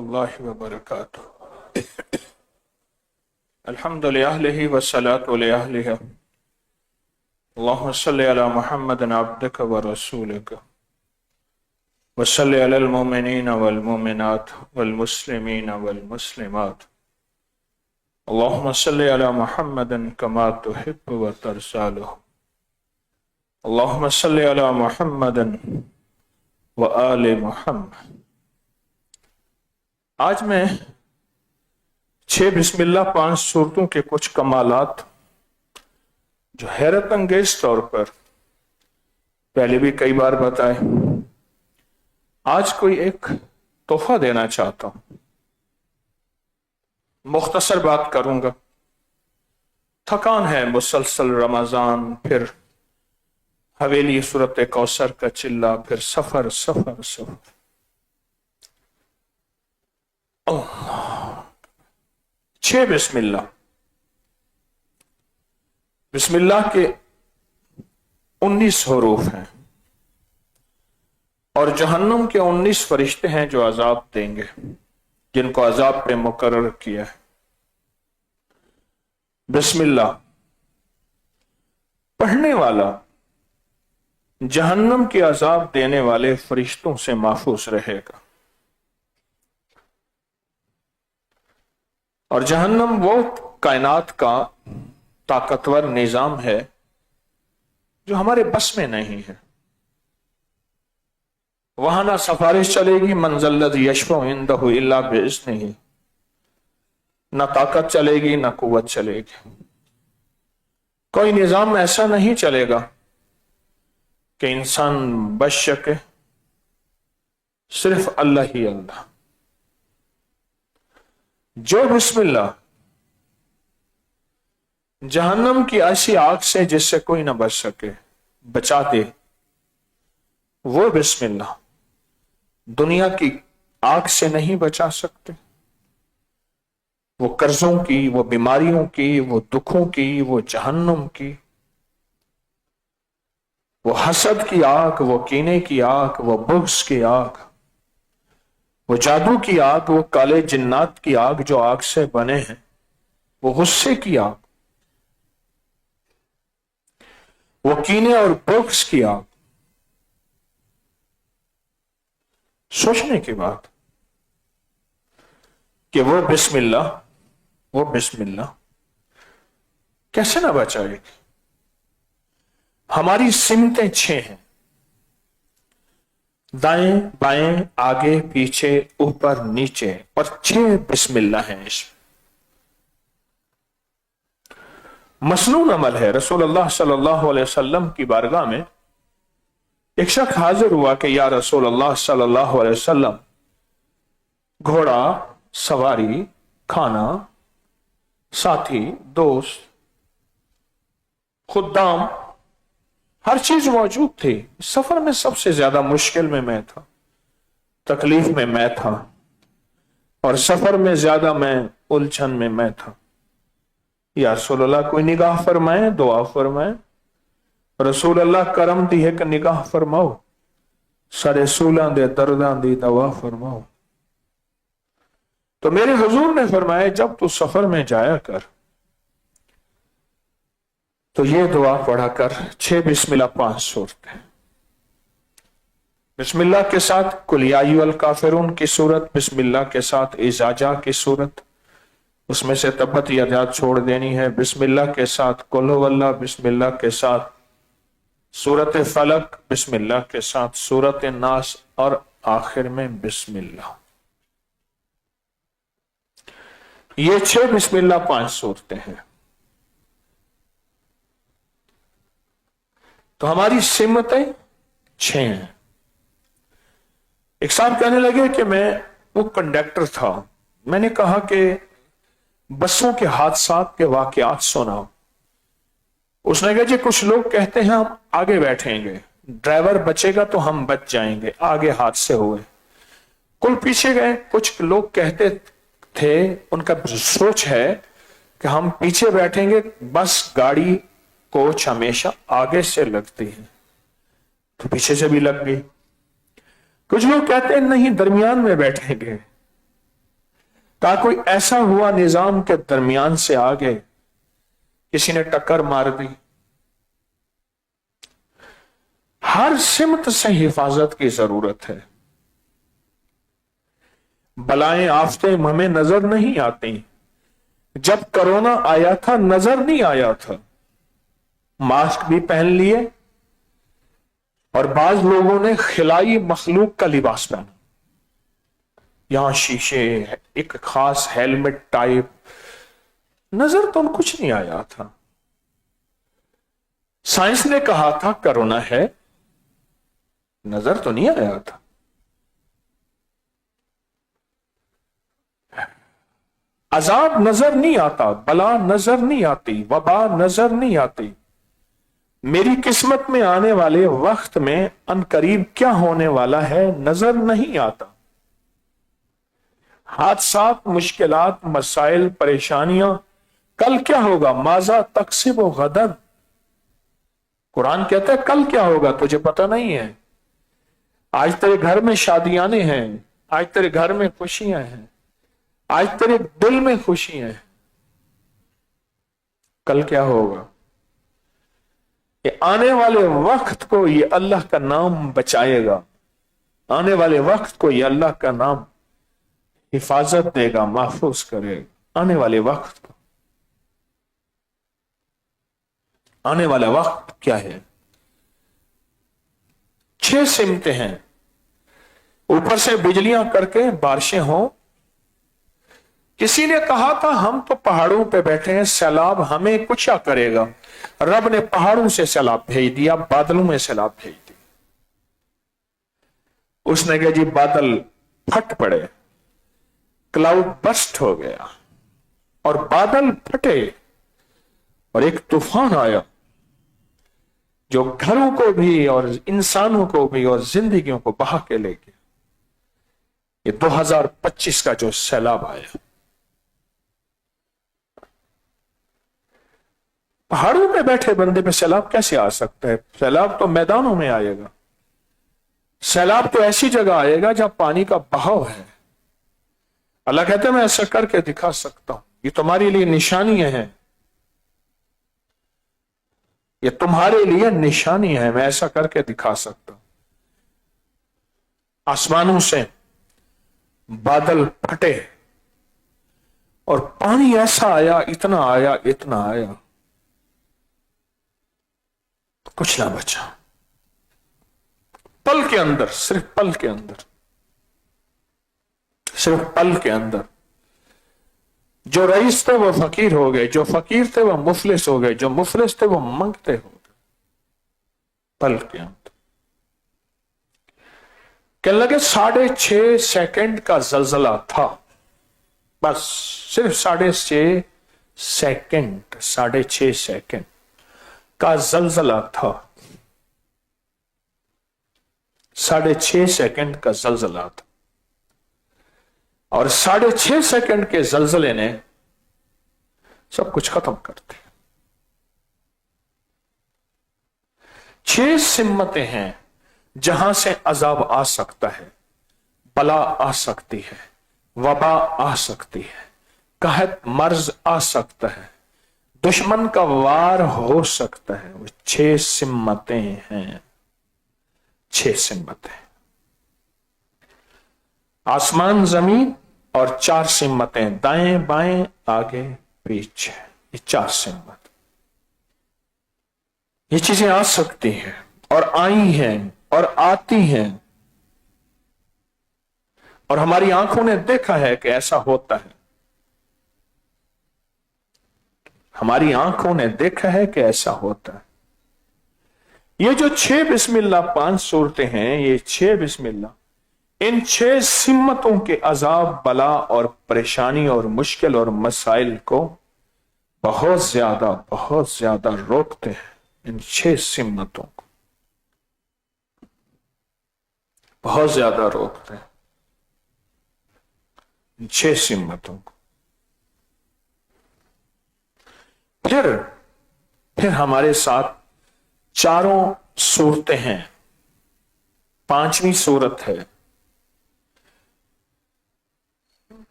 اللہ وبرکاتہ۔ الحمد للہ والصلاة لأہلہ، اللہم صلی علی محمد عبدک ورسولک وصلی علی المؤمنین والمؤمنات والمسلمین والمسلمات، اللہم صلی علی محمد کما تحب وترضى، اللہم صلی علی محمد وآل محمد۔ آج میں 6 بسم اللہ 5 صورتوں کے کچھ کمالات جو حیرت انگیز طور پر پہلے بھی کئی بار بتائے، آج کوئی ایک تحفہ دینا چاہتا ہوں۔ مختصر بات کروں گا، تھکان ہے مسلسل رمضان، پھر حویلی سورت کوثر کا چلہ، پھر سفر سفر سفر۔ اللہ 6 بسم اللہ۔ بسم اللہ کے 19 حروف ہیں اور جہنم کے 19 فرشتے ہیں جو عذاب دیں گے، جن کو عذاب پہ مقرر کیا ہے۔ بسم اللہ پڑھنے والا جہنم کے عذاب دینے والے فرشتوں سے محفوظ رہے گا، اور جہنم وہ کائنات کا طاقتور نظام ہے جو ہمارے بس میں نہیں ہے۔ وہاں نہ سفارش چلے گی، من ذا الذی یشفع عندہ الا باذنہ، نہ طاقت چلے گی نہ قوت چلے گی۔ کوئی نظام ایسا نہیں چلے گا کہ انسان بچ سکے، صرف اللہ ہی اللہ۔ جو بسم اللہ جہنم کی ایسی آگ سے جس سے کوئی نہ بچ سکے بچا دے، وہ بسم اللہ دنیا کی آگ سے نہیں بچا سکتے۔ وہ قرضوں کی، وہ بیماریوں کی، وہ دکھوں کی، وہ جہنم کی، وہ حسد کی آگ، وہ کینے کی آگ، وہ بغض کی آگ، وہ جادو کی آگ، وہ کالے جنات کی آگ جو آگ سے بنے ہیں، وہ غصے کی آگ، وہ کینے اور بغض کی آگ۔ سوچنے کی بات کہ وہ بسم اللہ کیسے نہ بچائے گی۔ ہماری سمتیں 6 ہیں، دائیں بائیں آگے پیچھے اوپر نیچے، اور 6 بسم اللہ ہیں اس میں۔ مسنون عمل ہے۔ رسول اللہ صلی اللہ علیہ وسلم کی بارگاہ میں ایک شخص حاضر ہوا کہ یا رسول اللہ صلی اللہ علیہ وسلم، گھوڑا، سواری، کھانا، ساتھی، دوست، خدام، ہر چیز موجود تھی۔ سفر میں سب سے زیادہ مشکل میں تھا، تکلیف میں تھا، اور سفر میں زیادہ الجھن میں تھا۔ یا رسول اللہ کوئی نگاہ فرمائیں، دعا فرمائیں۔ رسول اللہ کرم دی ہے کہ نگاہ فرماؤ، سارے سولاں دے درداں دی دوا فرماؤ۔ تو میرے حضور نے فرمایا جب تو سفر میں جایا کر تو یہ دعا پڑھا کر، 6 بسم اللہ 5 صورتیں۔ بسم اللہ کے ساتھ قل یا ایھا الکافرون کی صورت، بسم اللہ کے ساتھ اذا جاء کی صورت، اس میں سے تبت یداً چھوڑ دینی ہے۔ بسم اللہ کے ساتھ قل ھو اللہ، بسم اللہ کے ساتھ سورت فلق، بسم اللہ کے ساتھ سورت الناس، اور آخر میں بسم اللہ۔ یہ 6 بسم اللہ 5 صورتیں ہیں۔ تو ہماری سمتیں 6 ہیں۔ ایک صاحب کہنے لگے کہ میں وہ کنڈکٹر تھا، میں نے کہا کہ بسوں کے حادثات کے واقعات سناؤ۔ اس نے کہا جی کچھ لوگ کہتے ہیں ہم آگے بیٹھیں گے، ڈرائیور بچے گا تو ہم بچ جائیں گے، آگے حادثے ہوئے۔ کل پیچھے گئے، کچھ لوگ کہتے تھے، ان کا سوچ ہے کہ ہم پیچھے بیٹھیں گے، بس گاڑی کوچ ہمیشہ آگے سے لگتی ہے، تو پیچھے سے بھی لگ گئی۔ کچھ لوگ کہتے ہیں نہیں درمیان میں بیٹھیں گے، کہا کوئی ایسا ہوا نظام کے درمیان سے آگے کسی نے ٹکر مار دی. ہر سمت سے حفاظت کی ضرورت ہے. بلائیں آفتیں ہمیں نظر نہیں آتی. جب کرونا آیا تھا نظر نہیں آیا تھا. ماسک بھی پہن لیے اور بعض لوگوں نے خلائی مخلوق کا لباس پہنا. یہاں شیشے، ایک خاص ہیلمٹ ٹائپ، نظر تو کچھ نہیں آیا تھا. سائنس نے کہا تھا کرونا ہے، نظر تو نہیں آیا تھا. عذاب نظر نہیں آتا، بلا نظر نہیں آتی، وبا نظر نہیں آتی. میری قسمت میں آنے والے وقت میں عنقریب کیا ہونے والا ہے نظر نہیں آتا. حادثات، مشکلات، مسائل، پریشانیاں، کل کیا ہوگا؟ ماذا تکسب و غدن. قرآن کہتا ہے کل کیا ہوگا تجھے پتہ نہیں ہے. آج تیرے گھر میں شادیاں ہیں، آج تیرے گھر میں خوشیاں ہیں، آج تیرے دل میں خوشیاں ہیں، کل کیا ہوگا؟ کہ آنے والے وقت کو یہ اللہ کا نام بچائے گا. آنے والے وقت کو یہ اللہ کا نام حفاظت دے گا، محفوظ کرے گا. آنے والے وقت کو، آنے والا وقت کیا ہے؟ 6 سمتیں ہیں. اوپر سے بجلیاں کر کے بارشیں ہوں. کسی نے کہا تھا ہم تو پہاڑوں پہ بیٹھے ہیں، سیلاب ہمیں کچھ کیا کرے گا؟ رب نے پہاڑوں سے سیلاب بھیج دیا، بادلوں میں سیلاب بھیج دیا. اس نے کہا جی بادل پھٹ پڑے، کلاؤڈ برسٹ ہو گیا اور بادل پھٹے اور ایک طوفان آیا جو گھروں کو بھی اور انسانوں کو بھی اور زندگیوں کو بہا کے لے گیا. یہ 2025 کا جو سیلاب آیا، پہاڑوں پہ بیٹھے بندے پہ سیلاب کیسے آ سکتا ہے؟ سیلاب تو میدانوں میں آئے گا. سیلاب تو ایسی جگہ آئے گا جہاں پانی کا بہاؤ ہے. اللہ کہتے ہیں میں ایسا کر کے دکھا سکتا ہوں، یہ تمہارے لیے نشانیاں ہیں، یہ تمہارے لیے نشانی ہے، میں ایسا کر کے دکھا سکتا ہوں. آسمانوں سے بادل پھٹے اور پانی ایسا آیا، اتنا آیا، اتنا آیا، کچھ نہ بچا. پل کے اندر، صرف پل کے اندر، صرف پل کے اندر جو رئیس تھے وہ فقیر ہو گئے، جو فقیر تھے وہ مفلس ہو گئے، جو مفلس تھے وہ منگتے ہو گئے. پل کے اندر کہنے لگے 6.5 سیکنڈ کا زلزلہ تھا. بس صرف 6.5 سیکنڈ، 6.5 سیکنڈ کا زلزلہ تھا. 6.5 سیکنڈ کا زلزلہ تھا اور 6.5 سیکنڈ کے زلزلے نے سب کچھ ختم کر دیا. 6 سمتیں ہیں جہاں سے عذاب آ سکتا ہے، بلا آ سکتی ہے، وبا آ سکتی ہے، قحط مرض آ سکتا ہے، دشمن کا وار ہو سکتا ہے. وہ 6 سمتیں ہیں. 6 سمتیں، آسمان، زمین اور 4 سمتیں، دائیں بائیں آگے پیچھے. یہ 4 سمت، یہ چیزیں آ سکتی ہیں اور آئی ہیں اور آتی ہیں اور ہماری آنکھوں نے دیکھا ہے کہ ایسا ہوتا ہے. ہماری آنکھوں نے دیکھا ہے کہ ایسا ہوتا ہے. یہ جو 6 بسم اللہ 5 صورتیں ہیں، یہ 6 بسم اللہ ان 6 سمتوں کے عذاب، بلا اور پریشانی اور مشکل اور مسائل کو بہت زیادہ روکتے ہیں. ان 6 سمتوں کو بہت زیادہ روکتے ہیں. ان 6 سمتوں کو پھر ہمارے ساتھ 4 صورتیں ہیں. 5ویں صورت ہے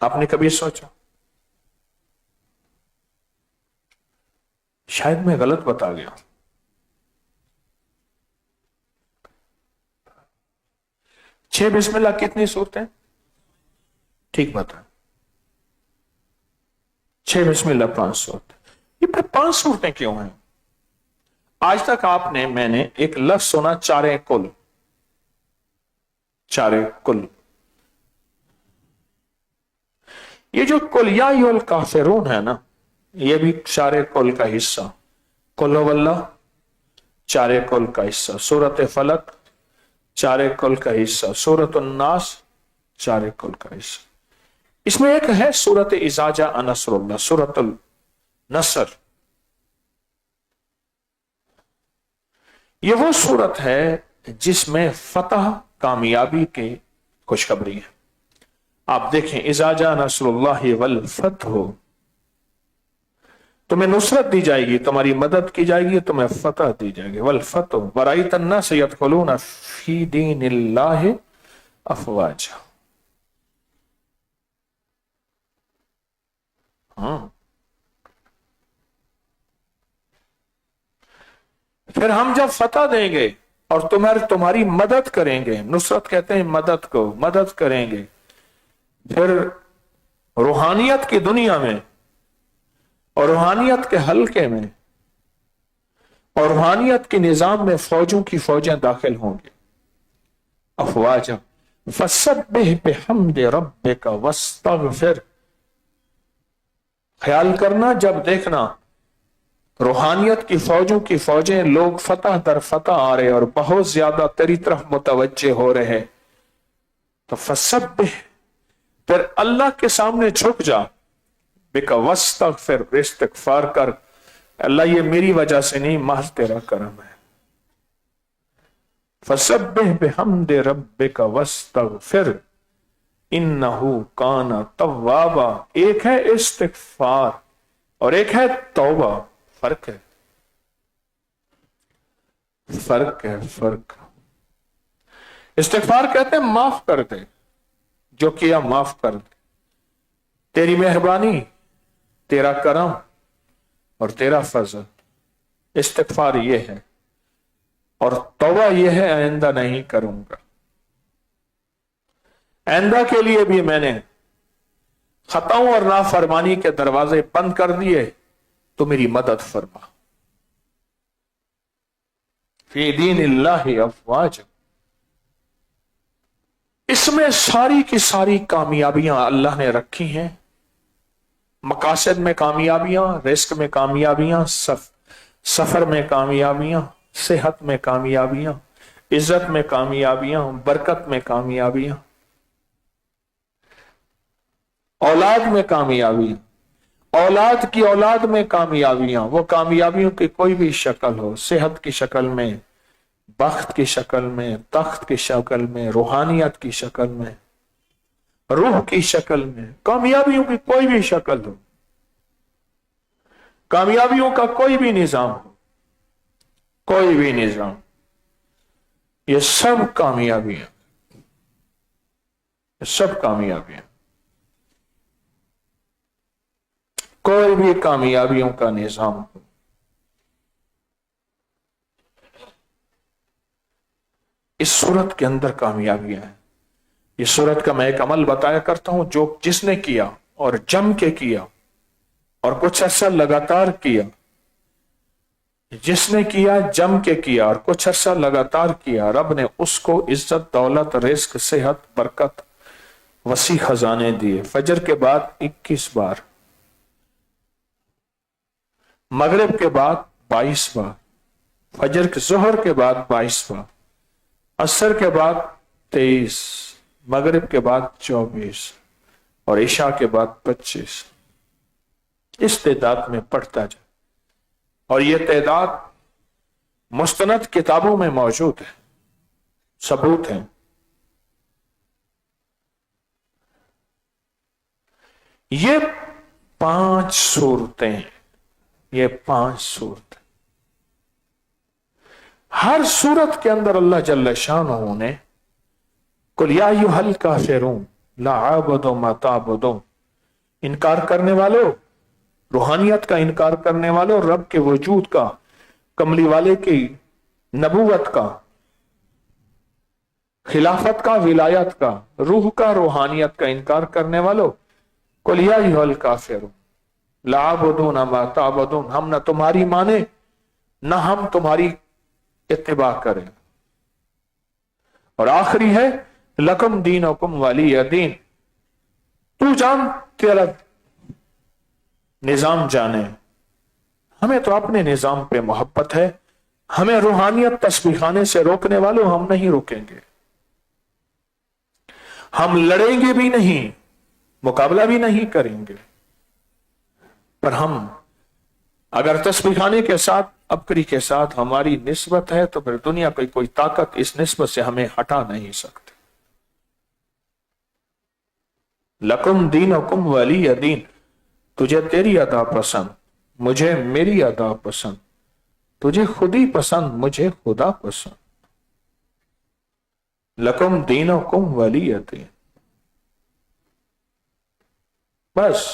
آپ نے کبھی سوچا؟ شاید میں غلط بتا گیا. 6 بسم اللہ کتنی صورتیں؟ ٹھیک بتا. 6 بسم اللہ 5 صورتیں. یہ پھر 5 صورتیں کیوں ہیں؟ آج تک میں نے ایک لفظ سنا چارے کل. چارے کل. یہ جو کل یا ایھا الکافرون ہے نا، یہ بھی چارے کل کا حصہ. قل هو اللہ چارے کل کا حصہ. سورۃ فلق چارے کل کا حصہ. سورۃ الناس چارے کل کا حصہ. اس میں ایک ہے سورۃ اذا جاء نصر اللہ، سورۃ النصر. یہ وہ سورت ہے جس میں فتح کامیابی کی خوشخبری ہے. آپ دیکھیں اذا جاء نصر اللہ والفتح، تمہیں نصرت دی جائے گی، تمہاری مدد کی جائے گی، تمہیں فتح دی جائے گی. والفتح ورأیت الناس يدخلون فی دین اللہ افواجا. پھر ہم جب فتح دیں گے اور تمہاری مدد کریں گے، نصرت کہتے ہیں مدد کو، مدد کریں گے، پھر روحانیت کی دنیا میں اور روحانیت کے حلقے میں اور روحانیت کے نظام میں فوجوں کی فوجیں داخل ہوں گے. افواجا فسبح بحمد ربک واستغفر. خیال کرنا جب دیکھنا روحانیت کی فوجوں کی فوجیں، لوگ فتح در فتح آ رہے اور بہت زیادہ تیری طرف متوجہ ہو رہے، تو فسبح، پھر اللہ کے سامنے جھک جا، بک واستغفر، استغفار کر. اللہ یہ میری وجہ سے نہیں، محض تیرا کرم ہے. فسبح بحمد ربک واستغفر انہ کان توابا. ایک ہے استغفار اور ایک ہے توبہ. فرق ہے، فرق ہے، فرق. استغفار کہتے ہیں معاف کر دے، جو کیا معاف کر دے، تیری مہربانی، تیرا کرم اور تیرا فضل. استغفار یہ ہے. اور توبہ یہ ہے آئندہ نہیں کروں گا، آئندہ کے لیے بھی میں نے خطاؤں اور نافرمانی کے دروازے بند کر دیے، تو میری مدد فرما. فی دین اللہ افواج. اس میں ساری کی ساری کامیابیاں اللہ نے رکھی ہیں. مقاصد میں کامیابیاں، رزق میں کامیابیاں، سفر میں کامیابیاں، صحت میں کامیابیاں، عزت میں کامیابیاں، برکت میں کامیابیاں، اولاد میں کامیابیاں، اولاد کی اولاد میں کامیابیاں. وہ کامیابیوں کی کوئی بھی شکل ہو، صحت کی شکل میں، بخت کی شکل میں، تخت کی شکل میں، روحانیت کی شکل میں، روح کی شکل میں، کامیابیوں کی کوئی بھی شکل ہو، کامیابیوں کا کوئی بھی نظام ہو، کوئی بھی نظام، یہ سب کامیابیاں، یہ سب کامیابیاں. کوئی بھی کامیابیوں کا نظام ہو، اس صورت کے اندر کامیابیاں ہیں. اس صورت کا میں ایک عمل بتایا کرتا ہوں، جس نے کیا اور جم کے کیا اور کچھ عرصہ لگاتار کیا، جس نے کیا جم کے کیا اور کچھ عرصہ لگاتار کیا، رب نے اس کو عزت، دولت، رزق، صحت، برکت، وسیع خزانے دیے. فجر کے بعد 21 بار، مغرب کے بعد 22 بار، فجر کے ظہر کے بعد 22 بار، عصر کے بعد 23، مغرب کے بعد 24 اور عشاء کے بعد 25. اس تعداد میں پڑھتا جائے. اور یہ تعداد مستند کتابوں میں موجود ہے، ثبوت ہیں. یہ 5 صورتیں، یہ 5 صورتیں، ہر صورت کے اندر اللہ جل شانہ نے قل یا ایھا الکافرون لا اعبد ما تعبدون انکار کرنے والوں، روحانیت کا انکار کرنے والوں، رب کے وجود کا، کملی والے کی نبوت کا، خلافت کا، ولایت کا، روح کا، روحانیت کا انکار کرنے والوں، قل یا ایھا الکافرون لا اعبد ما تعبدون، ہم نہ تمہاری مانے نہ ہم تمہاری اتباع کریں۔ اور آخری ہے لکم دینکم ولی دین، تو جان تیرا نظام جانے، ہمیں تو اپنے نظام پہ محبت ہے، ہمیں روحانیت تسبیح خانے سے روکنے والوں ہم نہیں روکیں گے، ہم لڑیں گے بھی نہیں، مقابلہ بھی نہیں کریں گے، پر ہم اگر تسبیح خانے کے ساتھ، ابکری کے ساتھ ہماری نسبت ہے تو پھر دنیا کی کوئی طاقت اس نسبت سے ہمیں ہٹا نہیں سکتی۔ لکم دینکم ولی دین، تجھے تیری ادا پسند، مجھے میری ادا پسند، تجھے خودی پسند، مجھے خدا پسند۔ لکم دینکم ولی دین، بس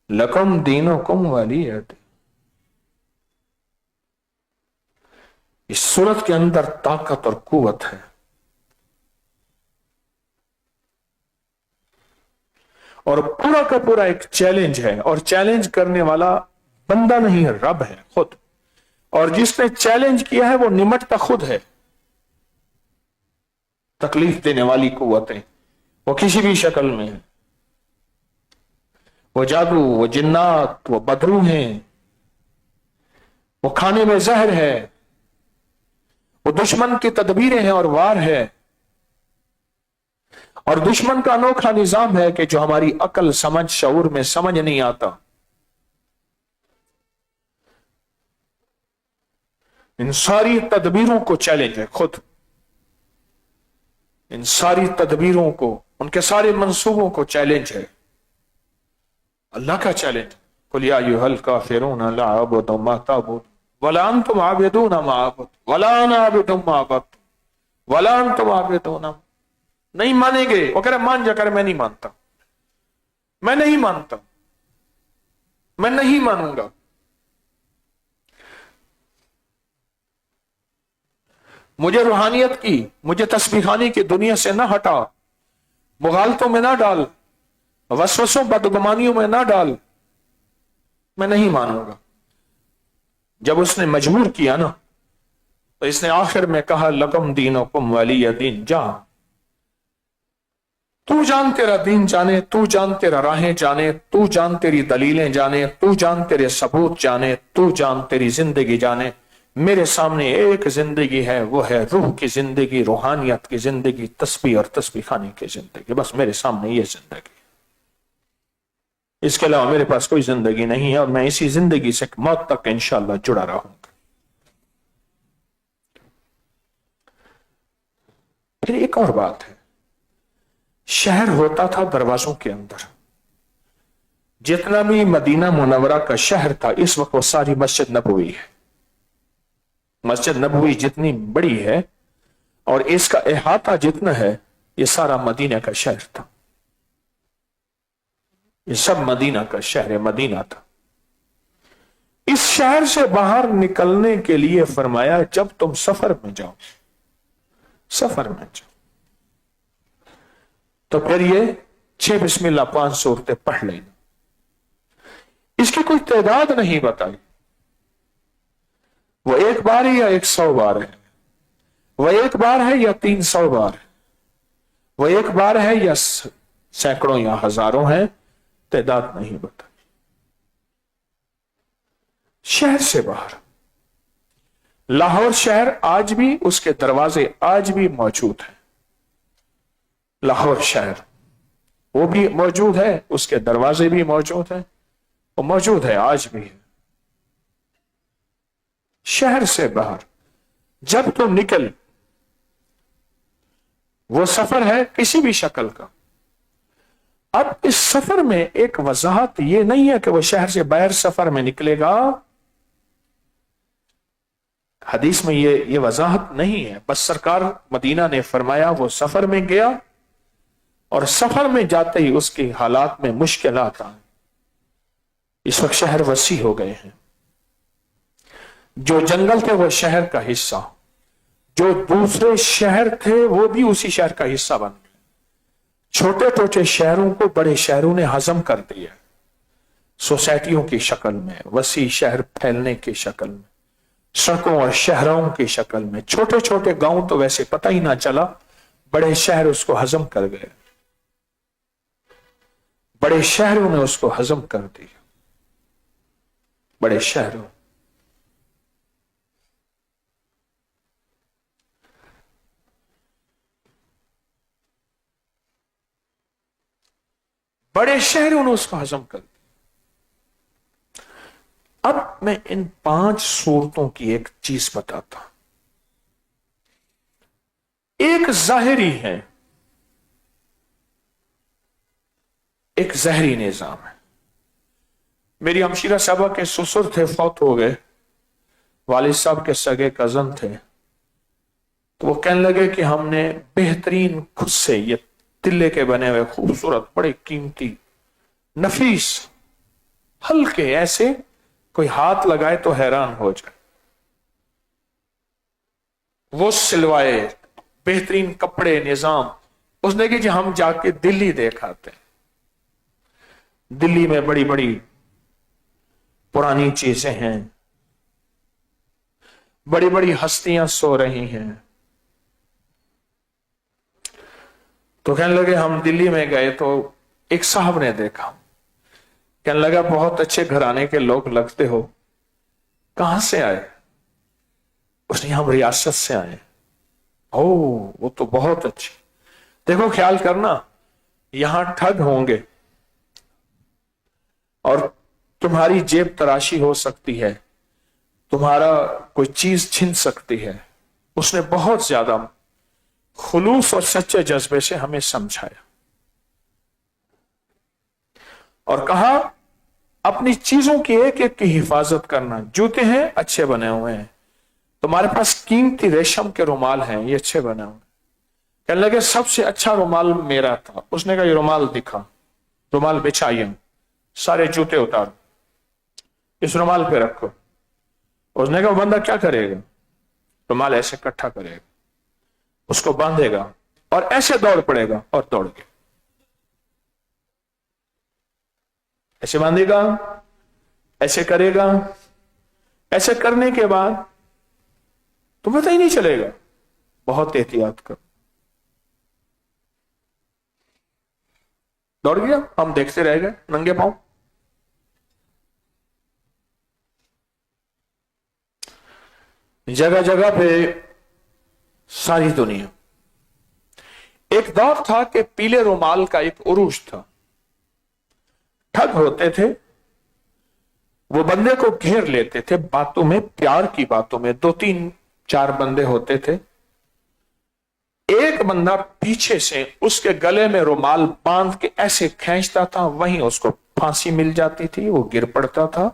لکم دینکم ولی دین۔ اس صورت کے اندر طاقت اور قوت ہے، اور پورا کا پورا ایک چیلنج ہے، اور چیلنج کرنے والا بندہ نہیں ہے، رب ہے خود، اور جس نے چیلنج کیا ہے وہ نمٹتا خود ہے۔ تکلیف دینے والی قوتیں وہ کسی بھی شکل میں ہیں، وہ جادو، وہ جنات، وہ بدرو ہیں، وہ کھانے میں زہر ہے، وہ دشمن کی تدبیریں ہیں اور وار ہے، اور دشمن کا انوکھا نظام ہے کہ جو ہماری عقل، سمجھ، شعور میں سمجھ نہیں آتا۔ ان ساری تدبیروں کو چیلنج ہے خود، ان ساری تدبیروں کو، ان کے سارے منصوبوں کو چیلنج ہے، اللہ کا چیلنج۔ قل یا ایھا الکافرون لا اعبد ما تعبدون ولا انتم عابدون ما اعبد ولا انا عابد ما عبدتم ولا انتم عابدون۔ نہیں مانیں گے، وہ کہہ رہے مان جا کر، میں نہیں مانتا، میں نہیں مانتا، میں نہیں مانوں گا۔ مجھے روحانیت کی، مجھے تسبیح خانی کی دنیا سے نہ ہٹا، مغالطوں میں نہ ڈال، وسوسوں بدگمانیوں میں نہ ڈال، میں نہیں مانوں گا۔ جب اس نے مجبور کیا نا تو اس نے آخر میں کہا لکم دینکم ولی دین، جا تو جان تیرا دین جانے، تو جان تیرا راہیں جانے، تو جان تیری دلیلیں جانے، تو جان تیرے ثبوت جانے، تو جان تیری زندگی جانے۔ میرے سامنے ایک زندگی ہے، وہ ہے روح کی زندگی، روحانیت کی زندگی، تسبیح اور تسبیح خانے کی زندگی، بس میرے سامنے یہ زندگی، اس کے علاوہ میرے پاس کوئی زندگی نہیں ہے، اور میں اسی زندگی سے موت تک انشاءاللہ جڑا رہوں گا۔ پھر ایک اور بات ہے، شہر ہوتا تھا دروازوں کے اندر، جتنا بھی مدینہ منورہ کا شہر تھا اس وقت وہ ساری مسجد نبوی ہے۔ مسجد نبوی جتنی بڑی ہے اور اس کا احاطہ جتنا ہے، یہ سارا مدینہ کا شہر تھا، یہ سب مدینہ کا شہر مدینہ تھا۔ اس شہر سے باہر نکلنے کے لیے فرمایا جب تم سفر میں جاؤ، سفر میں جاؤ تو پھر یہ 6 بسم اللہ 5 صورتیں پڑھ لینا۔ اس کی کوئی تعداد نہیں بتائی، وہ 1 بار ہے یا 100 بار ہے، وہ 1 بار ہے یا 300 بار ہے، وہ 1 بار ہے یا سینکڑوں یا ہزاروں ہیں، تعداد نہیں بتائی۔ شہر سے باہر، لاہور شہر آج بھی، اس کے دروازے آج بھی موجود ہیں، لاہور شہر وہ بھی موجود ہے، اس کے دروازے بھی موجود ہیں، وہ موجود ہے آج بھی ہے۔ شہر سے باہر جب تو نکل، وہ سفر ہے کسی بھی شکل کا۔ اب اس سفر میں ایک وضاحت یہ نہیں ہے کہ وہ شہر سے باہر سفر میں نکلے گا، حدیث میں یہ وضاحت نہیں ہے، بس سرکار مدینہ نے فرمایا وہ سفر میں گیا اور سفر میں جاتے ہی اس کی حالات میں مشکلات آئیں. اس وقت شہر وسیع ہو گئے ہیں. جو جنگل تھے وہ شہر کا حصہ، جو دوسرے شہر تھے وہ بھی اسی شہر کا حصہ بن گئے. چھوٹے چھوٹے شہروں کو بڑے شہروں نے ہضم کر دیا، سوسائٹیوں کی شکل میں، وسیع شہر پھیلنے کی شکل میں، سڑکوں اور شہروں کی شکل میں. چھوٹے چھوٹے گاؤں تو ویسے پتہ ہی نہ چلا، بڑے شہر اس کو ہضم کر گئے. بڑے شہروں نے اس کو ہضم کر دیا. بڑے شہروں، بڑے شہروں نے اس کو ہضم کر دیا. اب میں ان 5 صورتوں کی ایک چیز بتاتا ہوں. ایک ظاہری ہے، ایک ظاہری نظام ہے. میری ہمشیرہ صاحبہ کے سسر تھے، فوت ہو گئے. والد صاحب کے سگے کزن تھے، تو وہ کہنے لگے کہ ہم نے بہترین خود سے یہ تلے کے بنے ہوئے خوبصورت بڑے قیمتی نفیس ہلکے ایسے کوئی ہاتھ لگائے تو حیران ہو جائے، وہ سلوائے بہترین کپڑے نظام. اس نے کہ جی ہم جا کے دلی دیکھاتے ہیں. دلی میں بڑی بڑی پرانی چیزیں ہیں، بڑی بڑی ہستیاں سو رہی ہیں. تو کہنے لگے ہم دلی میں گئے تو ایک صاحب نے دیکھا، کہنے لگا بہت اچھے گھرانے کے لوگ لگتے ہو، کہاں سے آئے؟ اس نے ہم ریاست سے آئے. او وہ تو بہت اچھے. دیکھو خیال کرنا، یہاں ٹھگ ہوں گے اور تمہاری جیب تراشی ہو سکتی ہے، تمہارا کوئی چیز چھن سکتی ہے. اس نے بہت زیادہ خلوص اور سچے جذبے سے ہمیں سمجھایا اور کہا اپنی چیزوں کی ایک ایک کی حفاظت کرنا. جوتے ہیں اچھے بنے ہوئے ہیں، تمہارے پاس قیمتی ریشم کے رومال ہیں، یہ اچھے بنے ہوئے. کہنے لگے سب سے اچھا رومال میرا تھا. اس نے کہا یہ رومال دکھا. رومال بچھائیے، سارے جوتے اتارو، اس رومال پہ رکھو. اس نے کہا بندہ کیا کرے گا؟ رومال ایسے اکٹھا کرے گا، اس کو باندھے گا اور ایسے دوڑ پڑے گا اور دوڑ گیا. ایسے باندھے گا، ایسے کرے گا، ایسے کرنے کے بعد تو پتہ ہی نہیں چلے گا. بہت احتیاط کر. دوڑ گیا، ہم دیکھتے رہ گئے ننگے پاؤں. جگہ جگہ پہ ساری دنیا. ایک دور تھا کہ پیلے رومال کا ایک عروج تھا. ٹھگ ہوتے تھے، وہ بندے کو گھیر لیتے تھے باتوں میں، پیار کی باتوں میں. 2 3 4 بندے ہوتے تھے. ایک بندہ پیچھے سے اس کے گلے میں رومال باندھ کے ایسے کھینچتا تھا، وہیں اس کو پھانسی مل جاتی تھی. وہ گر پڑتا تھا،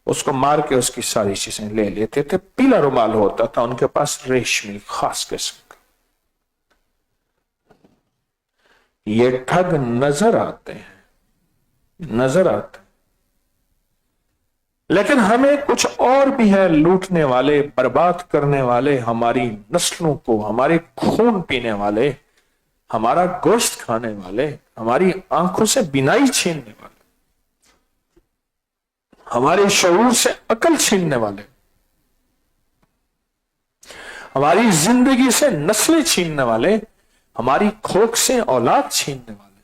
اس کو مار کے اس کی ساری چیزیں لے لیتے تھے. پیلا رومال ہوتا تھا ان کے پاس، ریشمی خاص قسم کا. یہ ٹھگ نظر آتے ہیں، نظر آتے ہیں، لیکن ہمیں کچھ اور بھی ہے لوٹنے والے، برباد کرنے والے، ہماری نسلوں کو، ہمارے خون پینے والے، ہمارا گوشت کھانے والے، ہماری آنکھوں سے بینائی چھیننے والے، ہمارے شعور سے عقل چھیننے والے، ہماری زندگی سے نسلیں چھیننے والے، ہماری کھوک سے اولاد چھیننے والے.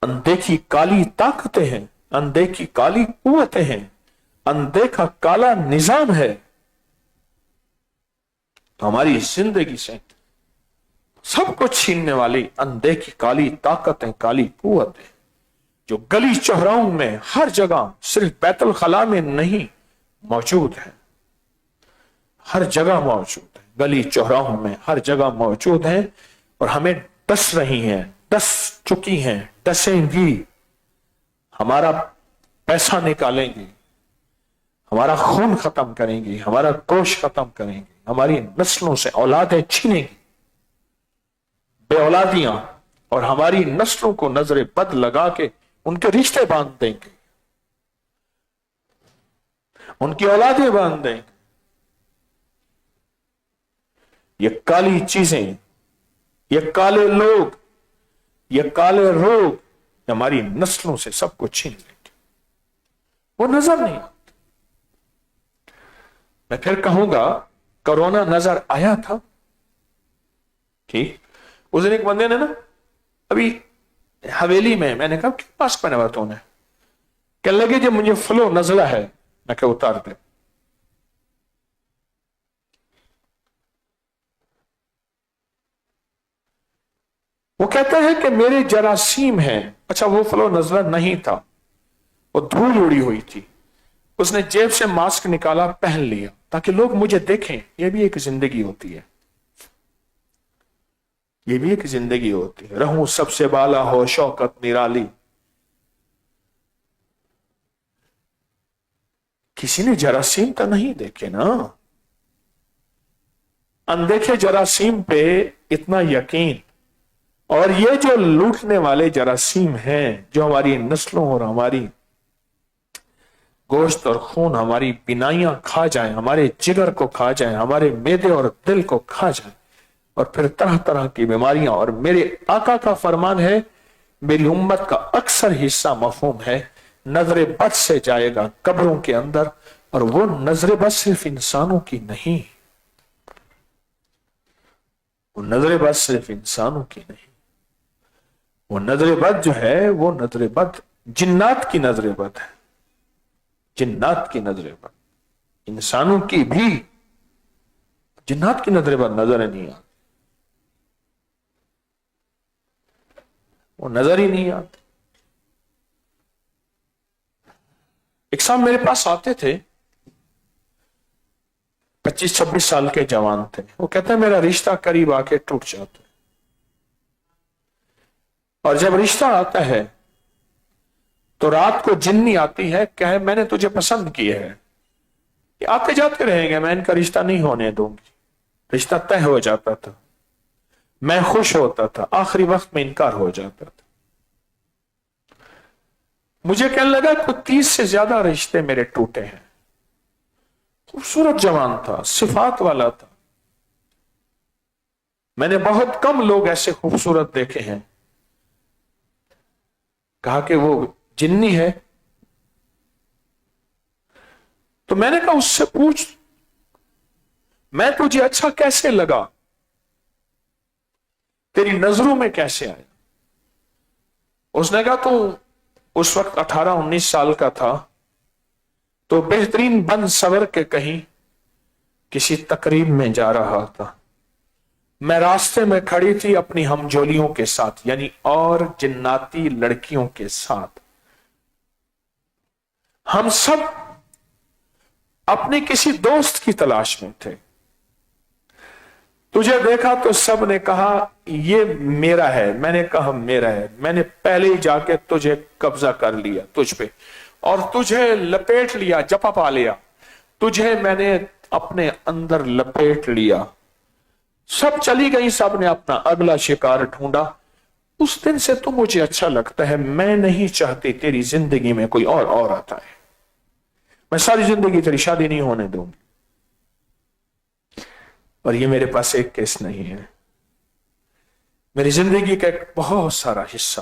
اندیکھی کالی طاقتیں ہیں، اندیکھی کالی قوتیں ہیں، اندیکھا کالا نظام ہے. تو ہماری زندگی سے سب کو چھیننے والی اندیکھی کالی طاقتیں، کالی قوتیں جو گلی چوراہوں میں ہر جگہ، صرف بیت الخلاء میں نہیں، موجود ہے. ہر جگہ موجود ہے، گلی چوراہوں میں ہر جگہ موجود ہیں اور ہمیں ڈس رہی ہیں، ڈس چکی ہیں، ڈسیں گی. ہمارا پیسہ نکالیں گی، ہمارا خون ختم کریں گی، ہمارا گوشت ختم کریں گی، ہماری نسلوں سے اولادیں چھینیں گی. بے اولادیاں اور ہماری نسلوں کو نظر بد لگا کے ان کے رشتے باندھ دیں گے، ان کی اولادیں باندھ دیں گے۔ یہ کالی چیزیں، یہ کالے لوگ، یہ کالے روگ ہماری نسلوں سے سب کو چھین لیں گے، وہ نظر نہیں آتے۔ میں پھر کہوں گا، کرونا نظر آیا تھا، ٹھیک، اس دن ایک بندے نے نا ابھی حویلی میں نے کہا کیا پاس پہنا ہوا تو نے، کہ لگے جب مجھے فلو نزلہ ہے، میں کہ اتار دے۔ وہ کہتا ہے کہ میرے جراثیم ہیں۔ اچھا وہ فلو نزلہ نہیں تھا، وہ دھول اڑی ہوئی تھی۔ اس نے جیب سے ماسک نکالا، پہن لیا تاکہ لوگ مجھے دیکھیں۔ یہ بھی ایک زندگی ہوتی ہے، یہ بھی ایک زندگی ہوتی ہے۔ رہوں سب سے بالا ہو شوکت نرالی، کسی نے جراثیم تو نہیں دیکھے نا۔ اندیکھے جراثیم پہ اتنا یقین، اور یہ جو لوٹنے والے جراثیم ہیں جو ہماری نسلوں اور ہماری گوشت اور خون، ہماری بینائیاں کھا جائیں، ہمارے جگر کو کھا جائیں، ہمارے معدے اور دل کو کھا جائیں، اور پھر طرح طرح کی بیماریاں۔ اور میرے آقا کا فرمان ہے، میری امت کا اکثر حصہ مفہوم ہے، نظر بد سے جائے گا قبروں کے اندر۔ اور وہ نظر بد صرف انسانوں کی نہیں، وہ نظر بد صرف انسانوں کی نہیں، وہ نظر بد جو ہے، وہ نظر بد جنات کی نظر بد ہے، جنات کی نظر بد، انسانوں کی بھی، جنات کی نظر بد نظر نہیں آتی، وہ نظر ہی نہیں آتی۔ ایک صاحب میرے پاس آتے تھے، 25-26 سال کے جوان تھے۔ وہ کہتے ہیں میرا رشتہ قریب آ کے ٹوٹ جاتا ہے، اور جب رشتہ آتا ہے تو رات کو جنی آتی ہے، کہ میں نے تجھے پسند کیا ہے، یہ آتے جاتے رہیں گے، میں ان کا رشتہ نہیں ہونے دوں گی۔ رشتہ طے ہو جاتا تھا، میں خوش ہوتا تھا، آخری وقت میں انکار ہو جاتا تھا۔ مجھے کہنے لگا کہ 30 سے زیادہ رشتے میرے ٹوٹے ہیں۔ خوبصورت جوان تھا، صفات والا تھا، میں نے بہت کم لوگ ایسے خوبصورت دیکھے ہیں۔ کہا کہ وہ جنی ہے؟ تو میں نے کہا اس سے پوچھ، میں تجھے اچھا کیسے لگا، تیری نظروں میں کیسے آیا؟ اس نے کہا تو اس وقت 18-19 سال کا تھا، تو بہترین بن سور کے کہیں کسی تقریب میں جا رہا تھا، میں راستے میں کھڑی تھی اپنی ہمجولیوں کے ساتھ، یعنی اور جناتی لڑکیوں کے ساتھ۔ ہم سب اپنے کسی دوست کی تلاش میں تھے۔ تجھے دیکھا تو سب نے کہا یہ میرا ہے، میں نے کہا میرا ہے، میں نے پہلے ہی جا کے تجھے قبضہ کر لیا تجھ پہ، اور تجھے لپیٹ لیا، جپا پا لیا، تجھے میں نے اپنے اندر لپیٹ لیا۔ سب چلی گئی، سب نے اپنا اگلا شکار ڈھونڈا۔ اس دن سے تو مجھے اچھا لگتا ہے، میں نہیں چاہتی تیری زندگی میں کوئی اور عورت آئے، میں ساری زندگی تیری شادی نہیں ہونے دوں گی۔ اور یہ میرے پاس ایک کیس نہیں ہے، میری زندگی کا ایک بہت سارا حصہ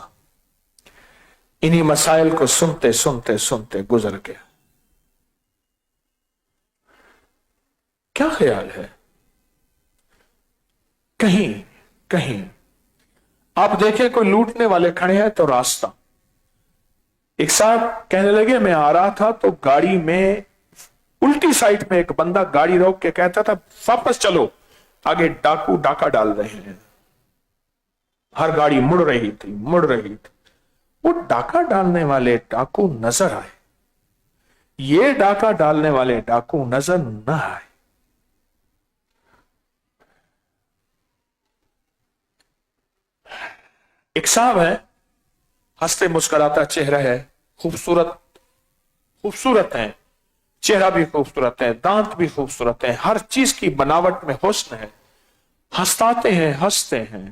انہی مسائل کو سنتے سنتے سنتے گزر گیا۔ کیا خیال ہے؟ کہیں آپ دیکھیں کوئی لوٹنے والے کھڑے ہیں تو راستہ، ایک صاحب کہنے لگے میں آ رہا تھا تو گاڑی میں الٹی سائڈ میں ایک بندہ گاڑی روک کے کہتا تھا واپس چلو، آگے ڈاکو ڈاکہ ڈال رہے ہیں۔ ہر گاڑی مڑ رہی تھی۔ وہ ڈاکہ ڈالنے والے ڈاکو نظر آئے، یہ ڈاکہ ڈالنے والے ڈاکو نظر نہ آئے۔ ایک صاحب ہے، ہنستے مسکراتا چہرہ ہے، خوبصورت ہیں، چہرہ بھی خوبصورت ہے، دانت بھی خوبصورت ہیں، ہر چیز کی بناوٹ میں حسن ہے، ہنستے ہیں۔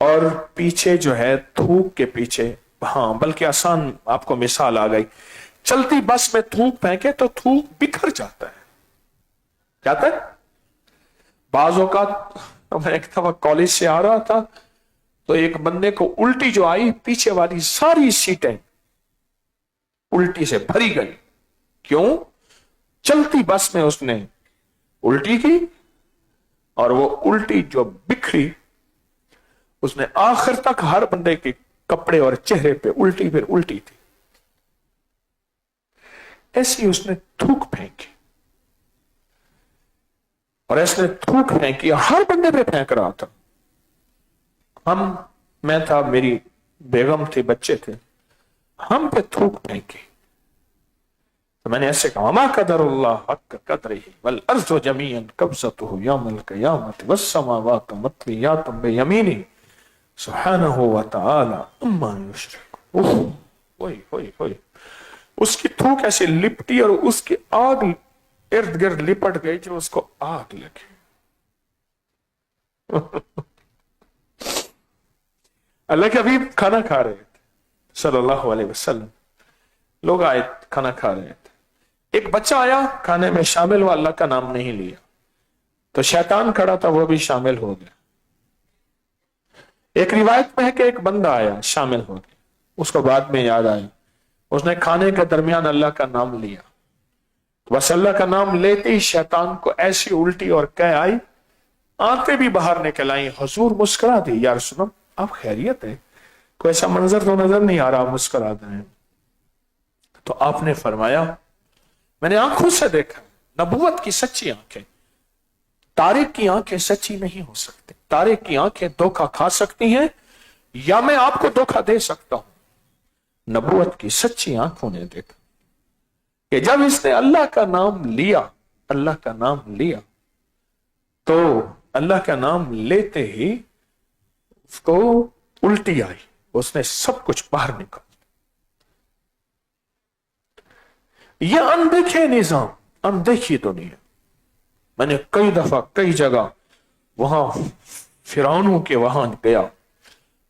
اور پیچھے جو ہے تھوک کے پیچھے، ہاں بلکہ آسان آپ کو مثال آ گئی، چلتی بس میں تھوک پھینکے تو تھوک بکھر جاتا ہے، جاتا ہے۔ بعض اوقات میں ایک دفعہ کالج سے آ رہا تھا تو ایک بندے کو الٹی جو آئی، پیچھے والی ساری سیٹیں الٹی سے بھری گئی۔ کیوں؟ چلتی بس میں اس نے الٹی کی، اور وہ الٹی جو بکھری، اس نے آخر تک ہر بندے کے کپڑے اور چہرے پہ الٹی پھر الٹی تھی۔ ایسی اس نے تھوک پھینکی، اور ایسے تھوک پھینکی، ہر بندے پہ پھینک رہا تھا۔ میں تھا، میری بیگم تھی، بچے تھے، ہم پہ تھوک پھینکی تو میں نے ایسے کہا، ما قدر اللہ حق قدرہ والارض جمیعا قبضتہ یوم القیامۃ والسماوات مطویات بیمینہ سبحانہ وتعالی عما یشرکون۔ ہوئی اس کی تھوک ایسے لپٹی اور اس کی آگ ارد گرد لپٹ گئی جو اس کو آگ لگی۔ اللہ کے حبیب کھانا کھا رہے تھے صلی اللہ علیہ وسلم، لوگ آئے کھانا کھا رہے تھے، ایک بچہ آیا کھانے میں شامل ہوا، اللہ کا نام نہیں لیا تو شیطان کھڑا تھا، وہ بھی شامل ہو گیا۔ ایک روایت میں ہے کہ ایک بندہ آیا شامل ہو گیا، اس کو بعد میں یاد آیا، اس نے کھانے کے درمیان اللہ کا نام لیا، بس اللہ کا نام لیتے ہی شیطان کو ایسی الٹی اور قے آئی، آنکھیں بھی باہر نکل آئی۔ حضور مسکرا دی، یا رسول اللہ آپ خیریت ہے؟ کوئی ایسا منظر تو نظر نہیں آ رہا مسکرا دیں۔ تو آپ نے فرمایا، میں نے آنکھوں سے دیکھا، نبوت کی سچی آنکھیں، طارق کی آنکھیں سچی نہیں ہو سکتی، طارق کی آنکھیں دھوکہ کھا سکتی ہیں یا میں آپ کو دھوکہ دے سکتا ہوں۔ نبوت کی سچی آنکھوں نے دیکھا کہ جب اس نے اللہ کا نام لیا، اللہ کا نام لیا تو اللہ کا نام لیتے ہی اس کو الٹی آئی، اس نے سب کچھ باہر نکال۔ یہ اندیکھے نظام، اندیکھی دنیا، میں نے کئی دفعہ کئی جگہ وہاں فرعونوں کے وہاں گیا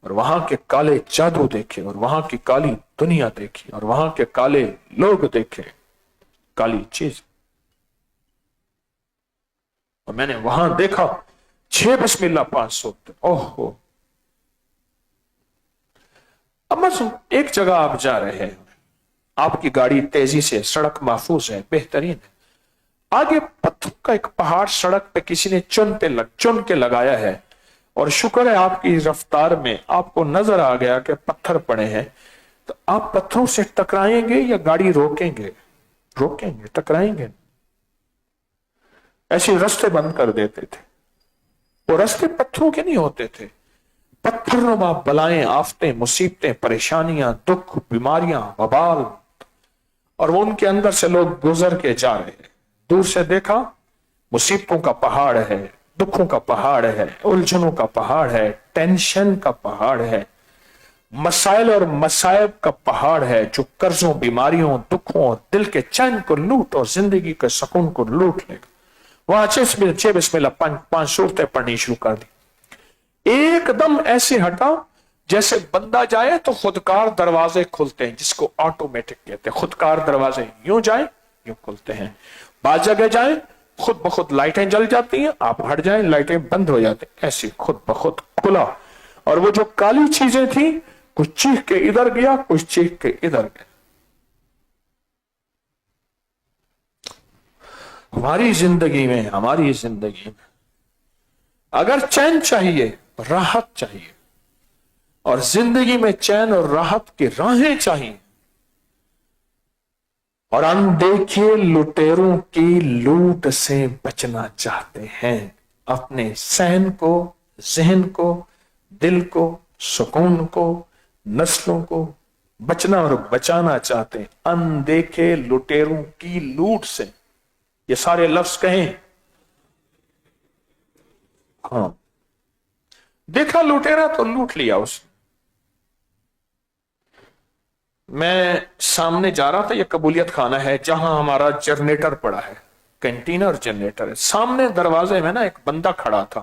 اور وہاں کے کالے جادو دیکھے اور وہاں کی کالی دنیا دیکھی اور وہاں کے کالے لوگ دیکھے، کالی چیز، اور میں نے وہاں دیکھا 6 بسم اللہ 500، اوہ۔ اب بس ایک جگہ آپ جا رہے ہیں، آپ کی گاڑی تیزی سے، سڑک محفوظ ہے، بہترین ہے، آگے پتھر کا ایک پہاڑ سڑک پہ کسی نے چن کے لگایا ہے، اور شکر ہے آپ کی رفتار میں آپ کو نظر آ گیا کہ پتھر پڑے ہیں، تو آپ پتھروں سے ٹکرائیں گے یا گاڑی روکیں گے؟ روکیں گے، ٹکرائیں گے۔ ایسے رستے بند کر دیتے تھے، وہ رستے پتھروں کے نہیں ہوتے تھے، پتھر نما بلائیں، آفتیں، مصیبتیں، پریشانیاں، دکھ، بیماریاں، وبال، اور وہ ان کے اندر سے لوگ گزر کے جا رہے ہیں۔ دور سے دیکھا مصیبتوں کا پہاڑ ہے، دکھوں کا پہاڑ ہے، الجھنوں کا پہاڑ ہے، ٹینشن کا پہاڑ ہے، مسائل اور مصائب کا پہاڑ ہے جو قرضوں، بیماریوں، دکھوں اور دل کے چین کو لوٹ اور زندگی کے سکون کو لوٹ لے گا۔ وہاں 6 بسم اللہ 5 صورتیں پڑھنی شروع کر دی، ایک دم ایسے ہٹا جیسے بندہ جائے تو خودکار دروازے کھلتے ہیں، جس کو آٹومیٹک کہتے ہیں، خودکار دروازے یوں جائیں یوں کھلتے ہیں، بعض جگہ جائیں خود بخود لائٹیں جل جاتی ہیں، آپ ہٹ جائیں لائٹیں بند ہو جاتی ہیں، ایسے خود بخود کھلا۔ اور وہ جو کالی چیزیں تھیں، کچھ چیخ کے ادھر گیا، کچھ چیخ کے ادھر گیا۔ ہماری زندگی میں اگر چین چاہیے، راحت چاہیے، اور زندگی میں چین اور راحت کی راہیں چاہیے، اور اندیکھے لٹیروں کی لوٹ سے بچنا چاہتے ہیں، اپنے سہن کو، ذہن کو، دل کو، سکون کو، نسلوں کو بچنا اور بچانا چاہتے ہیں، اندیکھے لٹیروں کی لوٹ سے۔ یہ سارے لفظ کہیں، ہاں، دیکھا لوٹیرا تو لوٹ لیا اس نے۔ میں سامنے جا رہا تھا، یہ قبولیت خانہ ہے جہاں ہمارا جنریٹر پڑا ہے، کنٹینر جنریٹر ہے، سامنے دروازے میں نا ایک بندہ کھڑا تھا،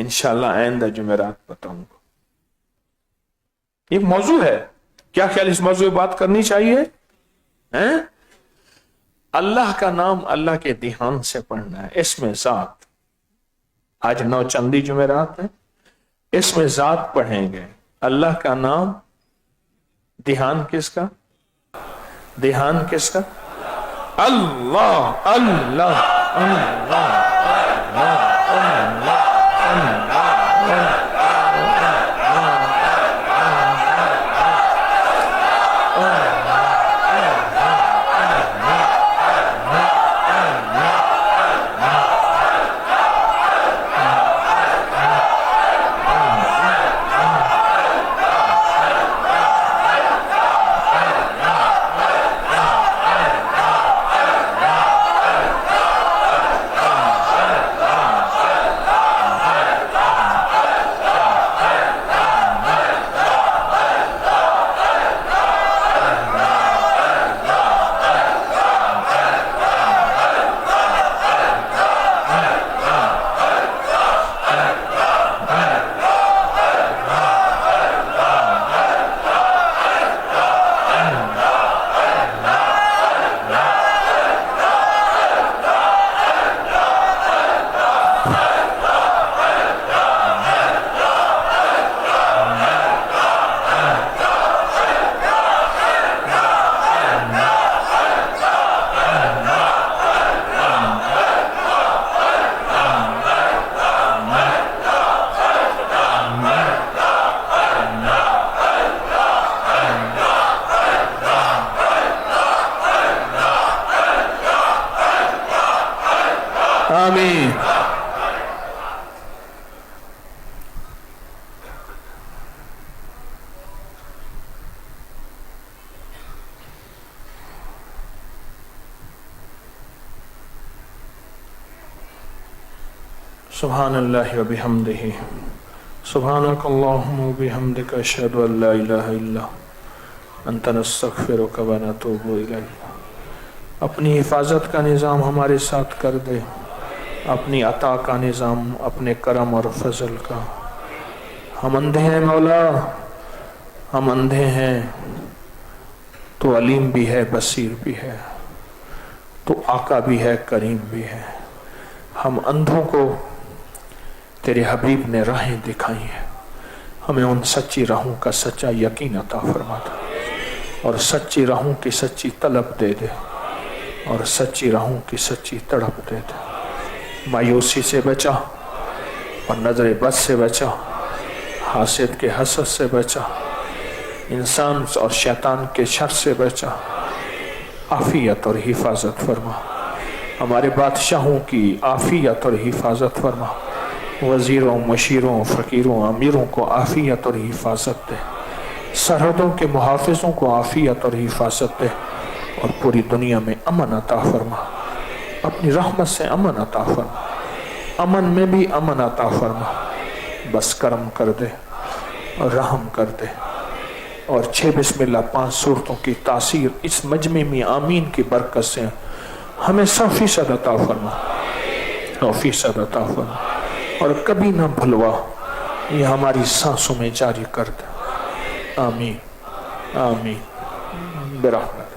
انشاءاللہ آئندہ جمعرات بتاؤں گا. ایک موضوع ہے, کیا خیال اس موضوع پہ بات کرنی چاہیے؟ اللہ کا نام اللہ کے دھیان سے پڑھنا ہے, اس میں ذات. آج 9 چندی جمعرات ہے, اس میں ذات پڑھیں گے. اللہ کا نام, دھیان کس کا؟ دھیان کس کا؟ اللہ اللہ اللہ آمین. سبحان اللہ و بحمدہ, سبحانک اللہم و بحمدک, اشہد ان لا الہ الا انت, نستغفرک و نتوب الیک. اپنی حفاظت کا نظام ہمارے ساتھ کر دے, اپنی عطا کا نظام, اپنے کرم اور فضل کا. ہم اندھے ہیں مولا, ہم اندھے ہیں, تو علیم بھی ہے, بصیر بھی ہے, تو آقا بھی ہے, کریم بھی ہے. ہم اندھوں کو تیرے حبیب نے راہیں دکھائی ہیں, ہمیں ان سچی راہوں کا سچا یقین عطا فرما دے, اور سچی راہوں کی سچی طلب دے دے, اور سچی راہوں کی سچی تڑپ دے دے. مایوسی سے بچا, اور نظر بد سے بچا, حاسد کے حسد سے بچا, انسان اور شیطان کے شر سے بچا. عافیت اور حفاظت فرما, ہمارے بادشاہوں کی عافیت اور حفاظت فرما. وزیروں, مشیروں, فقیروں, امیروں کو عافیت اور حفاظت دے. سرحدوں کے محافظوں کو عافیت اور حفاظت دے, اور پوری دنیا میں امن عطا فرما. اپنی رحمت سے امن عطا فرما, امن میں بھی امن عطا فرما. بس کرم کر دے اور رحم کر دے. اور 6 بسم اللہ 5 صورتوں کی تاثیر اس مجمع میں آمین کی برکت سے ہمیں 100% عطا فرما, 100% عطا فرما, اور کبھی نہ بھلوا, یہ ہماری سانسوں میں جاری کر دے. آمین آمین برحمت.